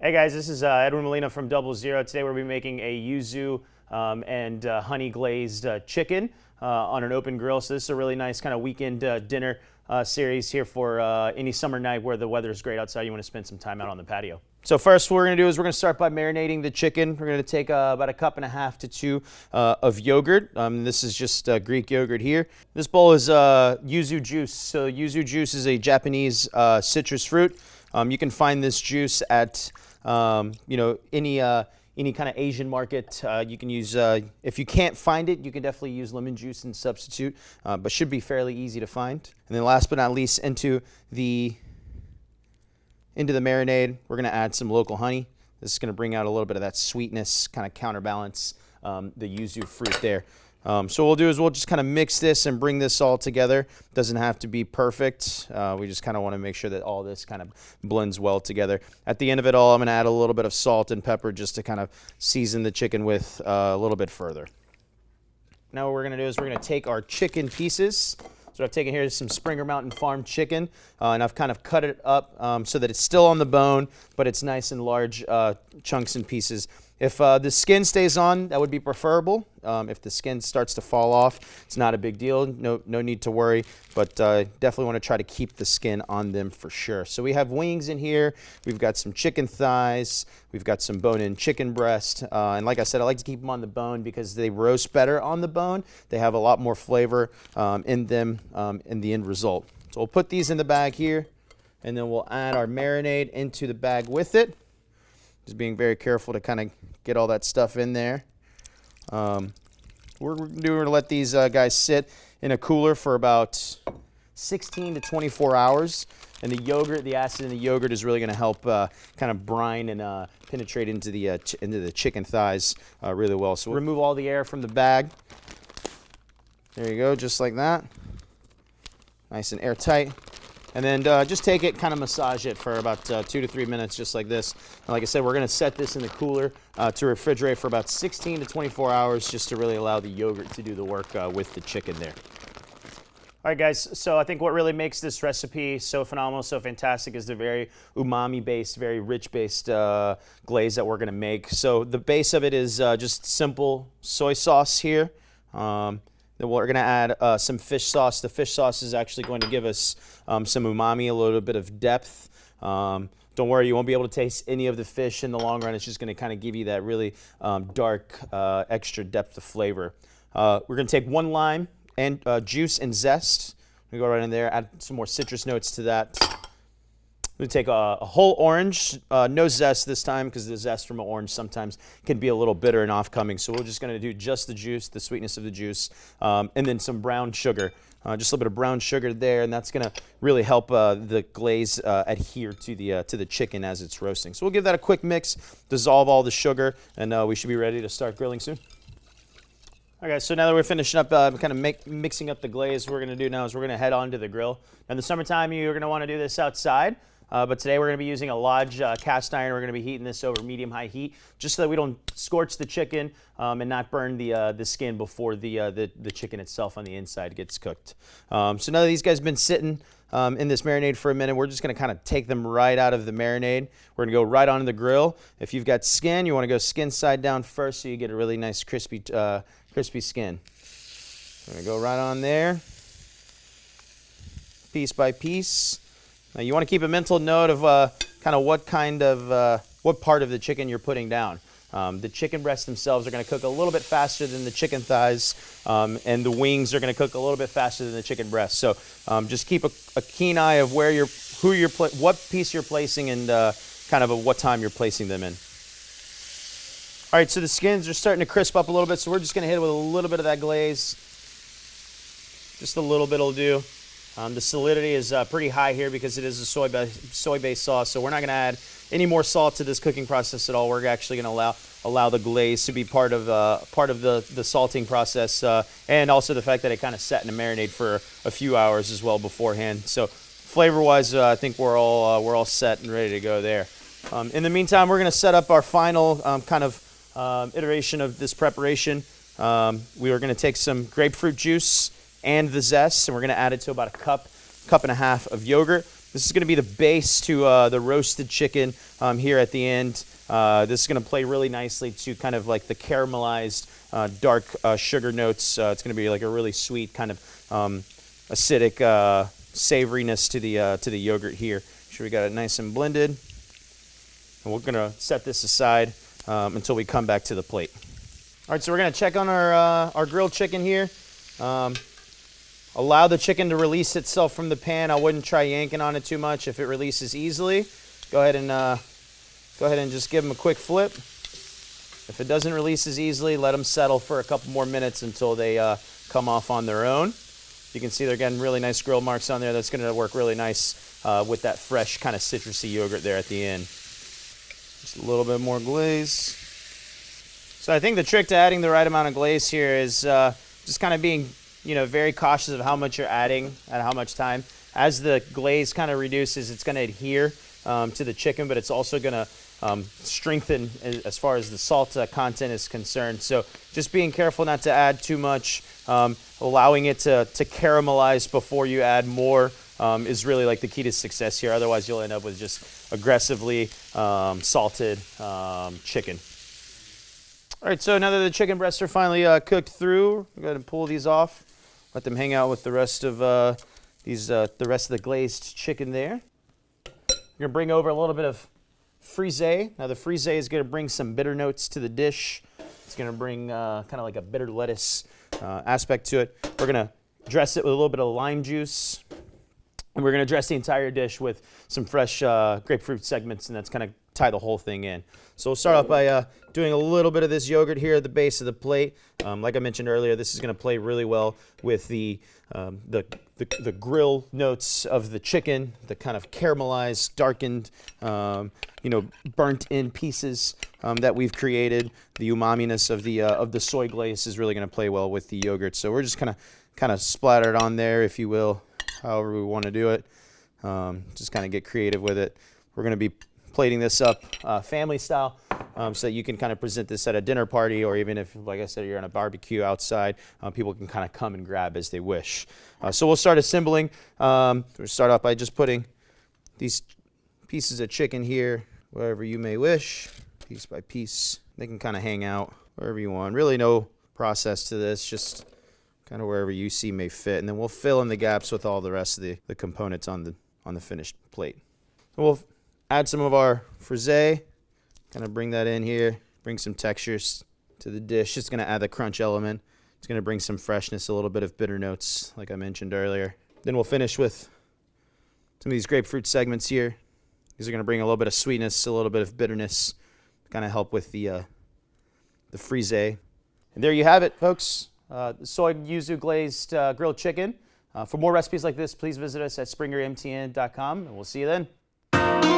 Hey guys, this is Edwin Molina from Double Zero. Today we're going to be making a yuzu and honey glazed chicken on an open grill. So this is a really nice kind of weekend dinner series here for any summer night where the weather is great outside. You want to spend some time out on the patio. So first what we're going to do is we're going to start by marinating the chicken. We're going to take about 1.5 cups to 2 of yogurt. This is just Greek yogurt here. This bowl is yuzu juice. So yuzu juice is a Japanese citrus fruit. You can find this juice at any kind of Asian market. You can use, if you can't find it, you can definitely use lemon juice and substitute, but should be fairly easy to find. And then last but not least, into the marinade, we're going to add some local honey. This is going to bring out a little bit of that sweetness, kind of counterbalance the yuzu fruit there. So what we'll do is we'll just kind of mix this and bring this all together. Doesn't have to be perfect. We just kind of want to make sure that all this kind of blends well together. At the end of it all, I'm going to add a little bit of salt and pepper just to kind of season the chicken with a little bit further. Now what we're going to do is we're going to take our chicken pieces. So what I've taken here is some Springer Mountain Farm chicken, and I've kind of cut it up so that it's still on the bone, but it's nice and large chunks and pieces. If the skin stays on, that would be preferable. If the skin starts to fall off, it's not a big deal. No need to worry, but definitely want to try to keep the skin on them for sure. So we have wings in here. We've got some chicken thighs. We've got some bone-in chicken breast. And like I said, I like to keep them on the bone because they roast better on the bone. They have a lot more flavor in them in the end result. So we'll put these in the bag here, and then we'll add our marinade into the bag with it. Just being very careful to kind of get all that stuff in there. We're going to let these guys sit in a cooler for about 16 to 24 hours. And the yogurt, the acid in the yogurt is really going to help kind of brine and penetrate into the chicken thighs really well. So we'll remove all the air from the bag. There you go, just like that. Nice and airtight. And then just take it, kind of massage it for about 2 to 3 minutes, just like this. And like I said, we're going to set this in the cooler to refrigerate for about 16 to 24 hours just to really allow the yogurt to do the work with the chicken there. All right, guys, so I think what really makes this recipe so phenomenal, so fantastic is the very umami-based, very rich-based glaze that we're going to make. So the base of it is just simple soy sauce here. Then we're going to add some fish sauce. The fish sauce is actually going to give us some umami, a little bit of depth. Don't worry, you won't be able to taste any of the fish in the long run. It's just going to kind of give you that really dark, extra depth of flavor. We're going to take 1 lime and juice and zest. We go right in there, add some more citrus notes to that. We're going to take a whole orange, no zest this time because the zest from an orange sometimes can be a little bitter and off-coming. So we're just going to do just the juice, the sweetness of the juice, and then some brown sugar. Just a little bit of brown sugar there, and that's going to really help the glaze adhere to the chicken as it's roasting. So we'll give that a quick mix, dissolve all the sugar, and we should be ready to start grilling soon. All right, so now that we're finishing up kind of mixing up the glaze, what we're going to do now is we're going to head on to the grill. Now, in the summertime, you're going to want to do this outside. But today we're going to be using a Lodge cast iron. We're going to be heating this over medium-high heat just so that we don't scorch the chicken and not burn the skin before the chicken itself on the inside gets cooked. So now that these guys have been sitting in this marinade for a minute, we're just going to kind of take them right out of the marinade. We're going to go right onto the grill. If you've got skin, you want to go skin side down first so you get a really nice crispy skin. We're going to go right on there, piece by piece. Now you want to keep a mental note of kind of what part of the chicken you're putting down. The chicken breasts themselves are going to cook a little bit faster than the chicken thighs, and the wings are going to cook a little bit faster than the chicken breasts. So just keep a keen eye of what piece you're placing and kind of what time you're placing them in. All right, so the skins are starting to crisp up a little bit, so we're just going to hit it with a little bit of that glaze. Just a little bit will do. The solidity is pretty high here because it is a soy-based sauce, so we're not going to add any more salt to this cooking process at all. We're actually going to allow the glaze to be part of the salting process, and also the fact that it kind of sat in a marinade for a few hours as well beforehand. So flavor-wise, I think we're all set and ready to go there. In the meantime, we're going to set up our final iteration of this preparation. We are going to take some grapefruit juice and the zest, and we're going to add it to about a cup and a half of yogurt. This is going to be the base to the roasted chicken here at the end. This is going to play really nicely to kind of like the caramelized dark sugar notes. It's going to be like a really sweet kind of acidic savoriness to the yogurt here. Make sure we got it nice and blended. And we're going to set this aside until we come back to the plate. All right, so we're going to check on our grilled chicken here. Allow the chicken to release itself from the pan. I wouldn't try yanking on it too much. If it releases easily, go ahead and just give them a quick flip. If it doesn't release as easily, let them settle for a couple more minutes until they come off on their own. You can see they're getting really nice grill marks on there. That's going to work really nice with that fresh kind of citrusy yogurt there at the end. Just a little bit more glaze. So I think the trick to adding the right amount of glaze here is just kind of being very cautious of how much you're adding at how much time. As the glaze kind of reduces, it's going to adhere to the chicken, but it's also going to strengthen as far as the salt content is concerned. So just being careful not to add too much, allowing it to caramelize before you add more is really like the key to success here. Otherwise, you'll end up with just aggressively salted chicken. All right, so now that the chicken breasts are finally cooked through, we're going to pull these off. Let them hang out with the rest of the rest of the glazed chicken there. You're going to bring over a little bit of frisee. Now the frisee is going to bring some bitter notes to the dish. It's going to bring kind of like a bitter lettuce aspect to it. We're going to dress it with a little bit of lime juice. And we're going to dress the entire dish with some fresh grapefruit segments, and that's kind of tie the whole thing in. So we'll start off by doing a little bit of this yogurt here at the base of the plate. Like I mentioned earlier, this is going to play really well with the grill notes of the chicken, the kind of caramelized, darkened, burnt-in pieces that we've created. The umaminess of the soy glaze is really going to play well with the yogurt. So we're just kind of splattered on there, if you will, however we want to do it. Just kind of get creative with it. We're going to be plating this up family style so that you can kind of present this at a dinner party, or even if, like I said, you're on a barbecue outside, people can kind of come and grab as they wish. So we'll start assembling. We'll start off by just putting these pieces of chicken here wherever you may wish, piece by piece. They can kind of hang out wherever you want. Really no process to this, just kind of wherever you see may fit. And then we'll fill in the gaps with all the rest of the components on the finished plate. So we'll add some of our frisee, kind of bring that in here, bring some textures to the dish. It's going to add the crunch element. It's going to bring some freshness, a little bit of bitter notes, like I mentioned earlier. Then we'll finish with some of these grapefruit segments here. These are going to bring a little bit of sweetness, a little bit of bitterness, kind of help with the frisee. And there you have it, folks. The soy yuzu glazed grilled chicken. For more recipes like this, please visit us at springermtn.com, and we'll see you then.